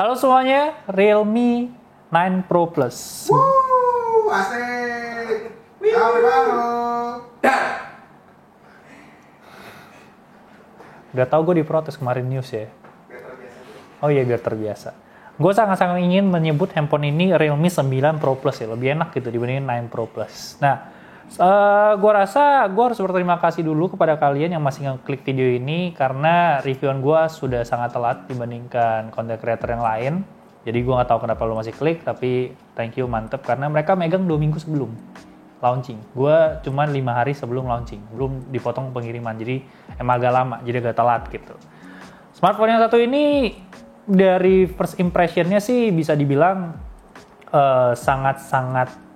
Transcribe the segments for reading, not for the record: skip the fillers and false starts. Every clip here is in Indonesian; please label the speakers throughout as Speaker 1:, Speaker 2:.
Speaker 1: Halo semuanya, Realme 9 Pro Plus.
Speaker 2: Asik. Halo baru.
Speaker 1: Udah tau gue diprotes kemarin news ya. Oh iya, biar terbiasa. Gue sangat-sangat ingin menyebut handphone ini Realme 9 Pro Plus ya, lebih enak gitu dibandingin 9 Pro Plus. Nah, gue rasa gue harus berterima kasih dulu kepada kalian yang masih ngeklik video ini karena reviewan gue sudah sangat telat dibandingkan content creator yang lain. Jadi gue nggak tahu kenapa lo masih klik, tapi thank you, mantep, karena mereka megang 2 minggu sebelum launching. Gue cuma 5 hari sebelum launching, belum dipotong pengiriman, jadi emang agak lama, jadi agak telat gitu. Smartphone yang satu ini dari first impression-nya sih bisa dibilang sangat-sangat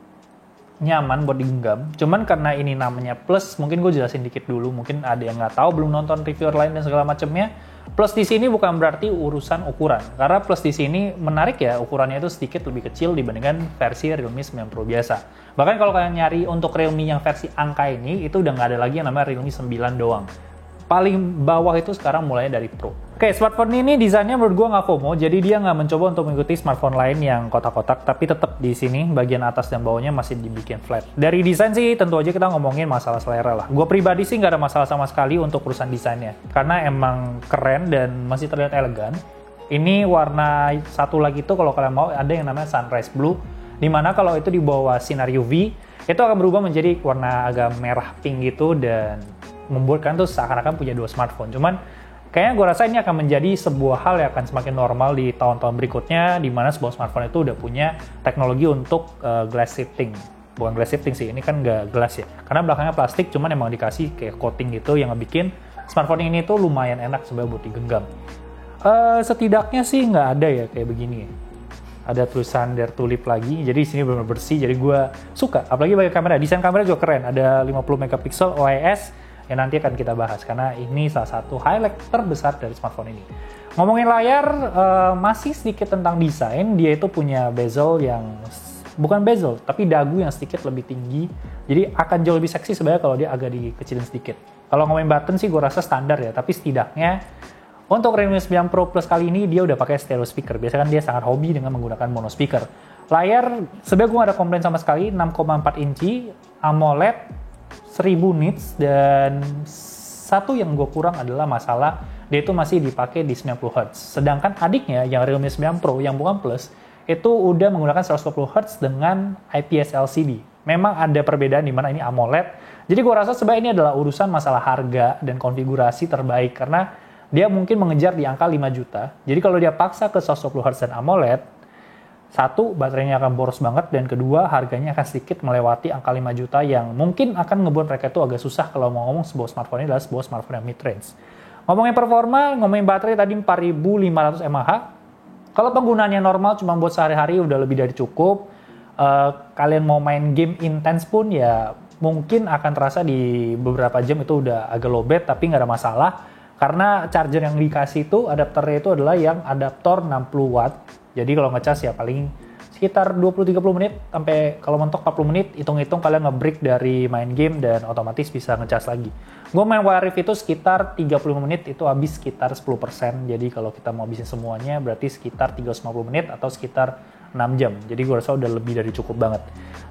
Speaker 1: nyaman buat digenggam. Cuman karena ini namanya plus, mungkin gue jelasin dikit dulu. Mungkin ada yang nggak tahu, belum nonton reviewer lain dan segala macamnya. Plus di sini bukan berarti urusan ukuran. Karena plus di sini menarik ya, ukurannya itu sedikit lebih kecil dibandingkan versi Realme 9 Pro biasa. Bahkan kalau kalian nyari untuk Realme yang versi angka ini, itu udah nggak ada lagi yang namanya Realme 9 doang. Paling bawah itu sekarang mulainya dari Pro. Oke, smartphone ini desainnya menurut gue nggak FOMO, jadi dia nggak mencoba untuk mengikuti smartphone lain yang kotak-kotak, tapi tetap di sini bagian atas dan bawahnya masih dibikin flat. Dari desain sih tentu aja kita ngomongin masalah selera lah. Gue pribadi sih nggak ada masalah sama sekali untuk urusan desainnya, karena emang keren dan masih terlihat elegan. Ini warna satu lagi tuh kalau kalian mau ada yang namanya sunrise blue, dimana kalau itu di bawah sinar UV itu akan berubah menjadi warna agak merah pink gitu dan membuat kalian tuh seakan-akan punya dua smartphone. Cuman kayaknya gue rasa ini akan menjadi sebuah hal yang akan semakin normal di tahun-tahun berikutnya, di mana sebuah smartphone itu udah punya teknologi untuk glass shifting. Bukan glass shifting sih, ini kan nggak glass ya. Karena belakangnya plastik, cuman emang dikasih kayak coating gitu yang ngebikin smartphone ini tuh lumayan enak sebenarnya buat digenggam. Setidaknya sih nggak ada ya kayak begini. Ada tulisan Dare to Live lagi, jadi di sini benar-benar bersih, jadi gue suka. Apalagi bagi kamera, desain kamera juga keren. Ada 50 megapiksel OIS, yang nanti akan kita bahas karena ini salah satu highlight terbesar dari smartphone ini. Ngomongin layar, masih sedikit tentang desain. Dia itu punya bezel yang bukan bezel tapi dagu yang sedikit lebih tinggi, jadi akan jauh lebih seksi sebenarnya kalau dia agak dikecilin sedikit. Kalau ngomongin button sih gue rasa standar ya, tapi setidaknya untuk Realme 9 Pro Plus kali ini dia udah pakai stereo speaker. Biasanya kan dia sangat hobi dengan menggunakan mono speaker. Layar sebenarnya gue gak ada komplain sama sekali, 6,4 inci AMOLED 1000 nits, dan satu yang gue kurang adalah masalah dia itu masih dipakai di 90 Hz. Sedangkan adiknya yang Realme 9 Pro yang bukan Plus itu udah menggunakan 120 Hz dengan IPS LCD. Memang ada perbedaan di mana ini AMOLED. Jadi gue rasa sebenarnya ini adalah urusan masalah harga dan konfigurasi terbaik karena dia mungkin mengejar di angka 5 juta. Jadi kalau dia paksa ke 120 Hz dan AMOLED, satu, baterainya akan boros banget, dan kedua, harganya akan sedikit melewati angka 5 juta yang mungkin akan ngebuat mereka itu agak susah kalau mau ngomong sebuah smartphone ini adalah sebuah smartphone yang mid-range. Ngomongin performa, ngomongin baterai tadi 4500 mAh. Kalau penggunaannya normal cuma buat sehari-hari udah lebih dari cukup. Kalian mau main game intens pun ya mungkin akan terasa di beberapa jam itu udah agak lowbat, tapi nggak ada masalah. Karena charger yang dikasih itu, adapternya itu adalah yang adaptor 60 watt. Jadi kalau ngecas ya paling sekitar 20-30 menit, sampai kalau mentok 40 menit, hitung-hitung kalian nge-break dari main game dan otomatis bisa ngecas lagi. Gue main Wiref itu sekitar 35 menit, itu habis sekitar 10%. Jadi kalau kita mau habisin semuanya berarti sekitar 350 menit atau sekitar 6 jam. Jadi gue rasa udah lebih dari cukup banget.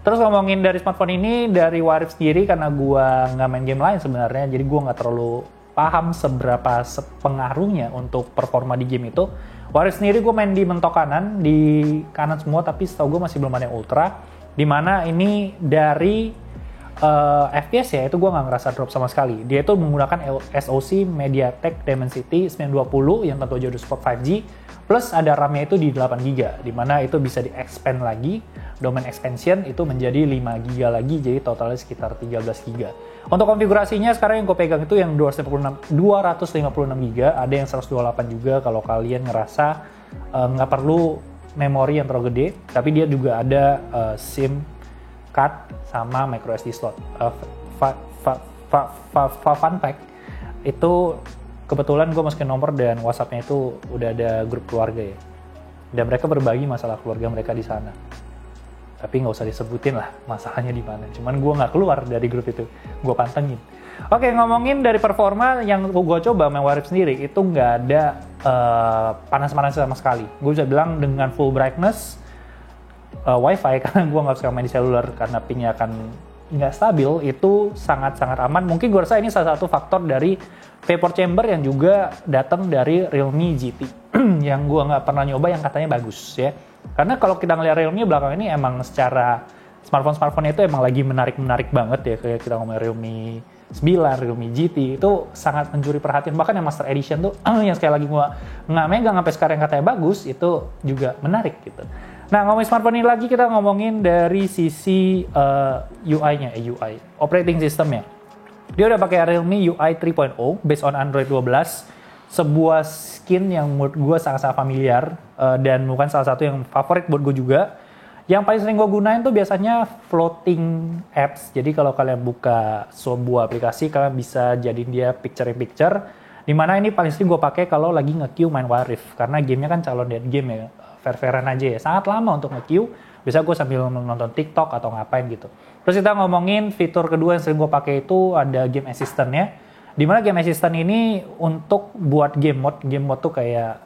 Speaker 1: Terus ngomongin dari smartphone ini, dari Wiref sendiri, karena gue nggak main game lain sebenarnya, jadi gue nggak terlalu paham seberapa pengaruhnya untuk performa di game itu. Wiref sendiri gue main di mentok kanan, di kanan semua, tapi setahu gue masih belum ada yang ultra. Dimana ini dari FPS ya, itu gue nggak ngerasa drop sama sekali. Dia itu menggunakan SoC MediaTek Dimensity 920 yang tentu aja udah support 5G, plus ada RAM-nya itu di 8GB, dimana itu bisa di-expand lagi, domain expansion itu menjadi 5GB lagi, jadi totalnya sekitar 13GB. Untuk konfigurasinya sekarang yang gue pegang itu yang 256GB, ada yang 128 juga kalau kalian ngerasa nggak perlu memori yang terlalu gede, tapi dia juga ada SIM card sama micro SD slot. Fun fact, itu kebetulan gue masukin nomor dan WhatsApp-nya itu udah ada grup keluarga ya, dan mereka berbagi masalah keluarga mereka di sana. Tapi nggak usah disebutin lah masalahnya di mana. Cuman gue nggak keluar dari grup itu, gue pantengin. Oke, ngomongin dari performa yang gue coba main Wiref sendiri, itu nggak ada panas-panas sama sekali. Gue bisa bilang dengan full brightness, wifi karena gue nggak suka main di seluler karena pingnya akan nggak stabil, itu sangat-sangat aman. Mungkin gue rasa ini salah satu faktor dari vapor chamber yang juga datang dari Realme GT yang gue nggak pernah nyoba yang katanya bagus ya. Karena kalau kita ngeliat Realme belakangan ini emang secara smartphone itu emang lagi menarik banget ya, kayak kita ngomongin Realme 9, Realme GT itu sangat mencuri perhatian. Bahkan yang Master Edition tuh yang sekali lagi gue nggak megang sampai sekarang yang katanya bagus, itu juga menarik gitu. Nah, ngomongin smartphone ini lagi, kita ngomongin dari sisi UI-nya, UI, operating system-nya. Dia udah pakai Realme UI 3.0 based on Android 12, sebuah skin yang menurut gue sangat-sangat familiar dan bukan salah satu yang favorit buat gue juga. Yang paling sering gue gunain tuh biasanya floating apps. Jadi kalau kalian buka sebuah aplikasi, kalian bisa jadiin dia picture-in-picture. Dimana ini paling sering gue pakai kalau lagi nge-queue main Wild Rift. Karena gamenya kan calon dead game ya, fair-fairan aja ya. Sangat lama untuk nge-queue. Bisa gue sambil nonton TikTok atau ngapain gitu. Terus kita ngomongin fitur kedua yang sering gue pakai itu ada game assistant-nya. Dimana game assistant ini untuk buat game mode tuh kayak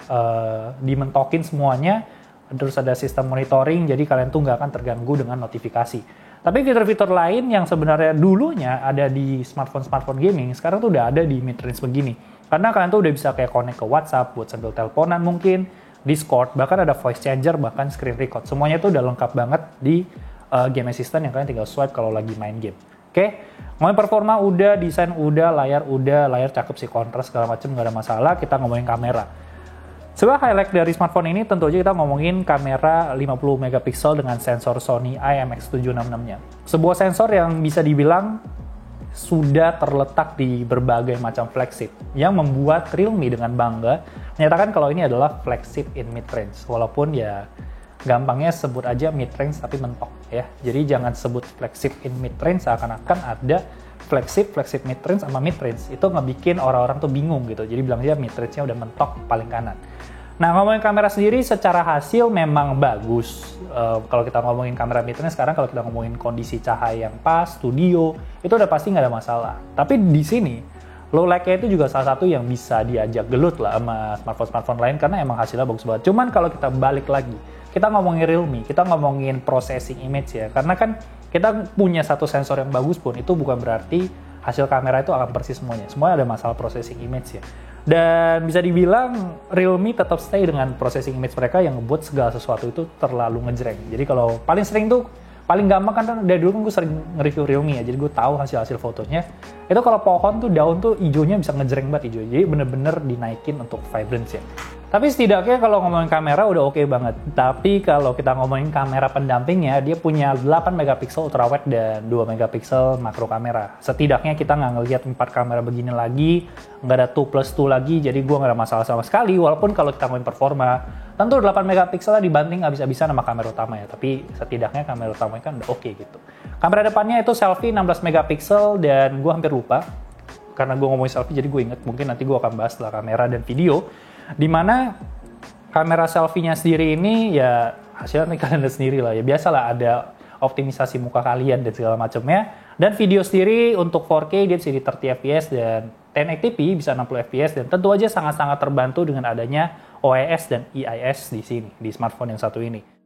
Speaker 1: dimentokin semuanya. Terus ada sistem monitoring, jadi kalian tuh nggak akan terganggu dengan notifikasi. Tapi fitur-fitur lain yang sebenarnya dulunya ada di smartphone gaming, sekarang tuh udah ada di mid-range begini. Karena kalian tuh udah bisa kayak connect ke WhatsApp buat sambil teleponan mungkin, Discord, bahkan ada voice changer, bahkan screen record. Semuanya tuh udah lengkap banget di game assistant yang kalian tinggal swipe kalau lagi main game. Oke, ngomongin performa udah, desain udah, layar cakep sih, kontras segala macem nggak ada masalah. Kita ngomongin kamera. Sebuah highlight dari smartphone ini tentu aja kita ngomongin kamera 50 megapiksel dengan sensor Sony IMX766-nya. Sebuah sensor yang bisa dibilang sudah terletak di berbagai macam flagship yang membuat Realme dengan bangga menyatakan kalau ini adalah flagship in mid-range. Walaupun ya gampangnya sebut aja mid-range tapi mentok ya. Jadi jangan sebut flagship in mid-range seakan-akan ada flagship mid-range sama mid-range. Itu ngebikin orang-orang tuh bingung gitu. Jadi bilang aja mid-range-nya udah mentok paling kanan. Nah, ngomongin kamera sendiri secara hasil memang bagus. Kalau kita ngomongin kamera mid-range sekarang, kalau kita ngomongin kondisi cahaya yang pas, studio, itu udah pasti nggak ada masalah. Tapi di sini, low light-nya itu juga salah satu yang bisa diajak gelut lah sama smartphone lain karena emang hasilnya bagus banget. Cuman kalau kita balik lagi, kita ngomongin Realme, kita ngomongin processing image ya. Karena kan kita punya satu sensor yang bagus pun, itu bukan berarti hasil kamera itu akan persis semuanya. Semuanya ada masalah processing image ya. Dan bisa dibilang Realme tetap stay dengan processing image mereka yang ngebuat segala sesuatu itu terlalu ngejreng. Jadi kalau paling sering tuh, paling gampang kan dari dulu kan gue sering nge-review Realme ya, jadi gue tahu hasil fotonya. Itu kalau pohon tuh daun tuh hijaunya bisa ngejreng banget hijau. Jadi bener-bener dinaikin untuk vibrance ya. Tapi setidaknya kalau ngomongin kamera udah oke banget. Tapi kalau kita ngomongin kamera pendampingnya, dia punya 8 megapiksel ultrawide dan 2 megapiksel makro kamera. Setidaknya kita nggak ngelihat 4 kamera begini lagi, nggak ada 2+2 lagi, jadi gue nggak ada masalah sama sekali. Walaupun kalau kita ngomongin performa, tentu 8 megapiksel dibanting habis-habisan sama kamera utama ya. Tapi setidaknya kamera utamanya kan udah oke gitu. Kamera depannya itu selfie 16 megapiksel dan gue hampir lupa. Karena gue ngomongin selfie jadi gue inget, mungkin nanti gue akan bahas setelah kamera dan video. Dimana kamera selfie-nya sendiri ini ya hasilnya kalian lihat sendiri lah ya, biasalah ada optimisasi muka kalian dan segala macamnya. Dan video sendiri untuk 4K dia bisa di 30 fps dan 1080p bisa 60 fps dan tentu aja sangat-sangat terbantu dengan adanya OIS dan EIS di sini di smartphone yang satu ini.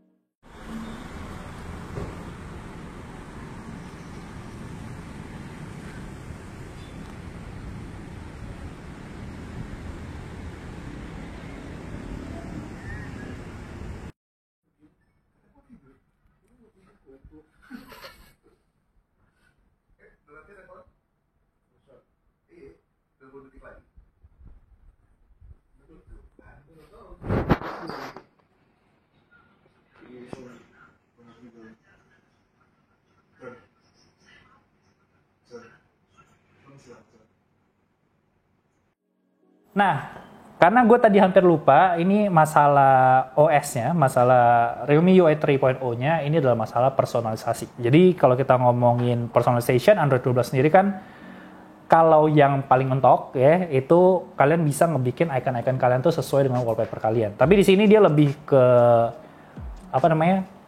Speaker 1: Nah, karena gue tadi hampir lupa, ini masalah OS-nya, masalah Realme UI 3.0-nya, ini adalah masalah personalisasi. Jadi kalau kita ngomongin personalization, Android 12 sendiri kan, kalau yang paling mentok ya, itu kalian bisa ngebikin icon-icon kalian tuh sesuai dengan wallpaper kalian. Tapi di sini dia lebih ke,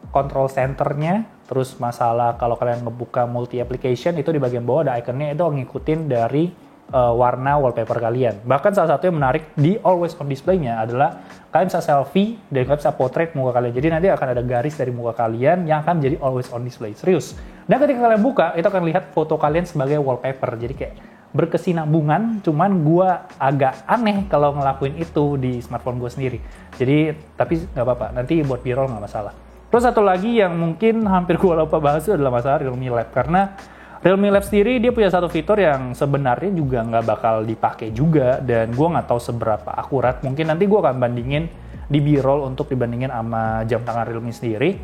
Speaker 1: control center-nya, terus masalah kalau kalian ngebuka multi application, itu di bagian bawah ada iconnya, itu ngikutin dari warna wallpaper kalian. Bahkan salah satu yang menarik di always on display-nya adalah kalian bisa selfie dan kalian bisa portrait muka kalian. Jadi nanti akan ada garis dari muka kalian yang akan menjadi always on display. Serius. Dan ketika kalian buka, itu akan lihat foto kalian sebagai wallpaper. Jadi kayak berkesinambungan, cuman gue agak aneh kalau ngelakuin itu di smartphone gue sendiri. Jadi, tapi nggak apa-apa. Nanti buat B-roll nggak masalah. Terus satu lagi yang mungkin hampir gue lupa bahas itu adalah masalah Realme Lab. Karena Realme Lab sendiri dia punya satu fitur yang sebenarnya juga nggak bakal dipakai juga, dan gue nggak tahu seberapa akurat. Mungkin nanti gue akan bandingin di B-roll untuk dibandingin sama jam tangan Realme sendiri.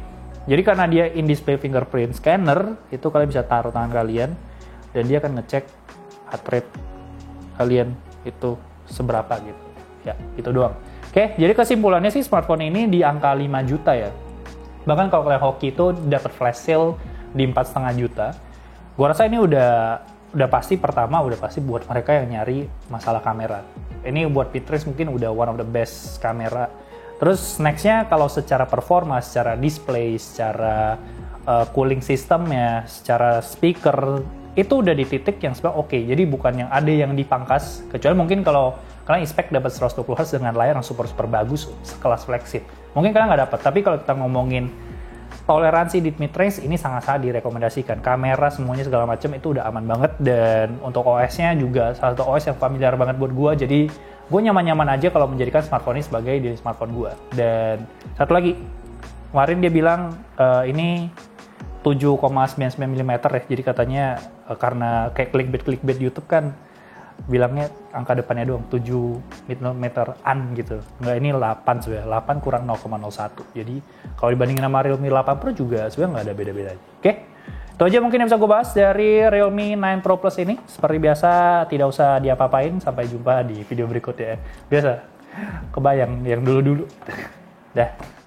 Speaker 1: Jadi karena dia in-display fingerprint scanner, itu kalian bisa taruh tangan kalian dan dia akan ngecek heart rate kalian itu seberapa gitu. Ya, itu doang. Oke, jadi kesimpulannya sih smartphone ini di angka 5 juta ya. Bahkan kalau kalian hoki itu dapat flash sale di 4,5 juta. Gua rasa ini udah pasti buat mereka yang nyari masalah kamera. Ini buat Pinterest mungkin udah one of the best kamera. Terus nextnya kalau secara performa, secara display, secara cooling systemnya, secara speaker, itu udah di titik yang sebenarnya oke. Jadi bukan yang ada yang dipangkas, kecuali mungkin kalau kalian expect dapat 120 Hz dengan layar yang super bagus, sekelas flagship. Mungkin kalian nggak dapat, tapi kalau kita ngomongin toleransi di mid-range ini sangat-sangat direkomendasikan. Kamera semuanya segala macam itu udah aman banget, dan untuk OS-nya juga salah satu OS yang familiar banget buat gue. Jadi gue nyaman-nyaman aja kalau menjadikan smartphone ini sebagai di smartphone gue. Dan satu lagi, kemarin dia bilang ini 7,99 mm ya. Jadi katanya karena kayak clickbait YouTube kan bilangnya angka depannya doang 7 mm gitu. Enggak, ini 8 sebenarnya. 8 kurang 0,01. Jadi kalau dibandingin sama Realme 8 Pro juga sebenarnya nggak ada beda-bedanya. Oke. Itu aja mungkin yang bisa gue bahas dari Realme 9 Pro Plus ini. Seperti biasa tidak usah diapa-apain. Sampai jumpa di video berikutnya. Biasa kebayang yang dulu-dulu. Dah.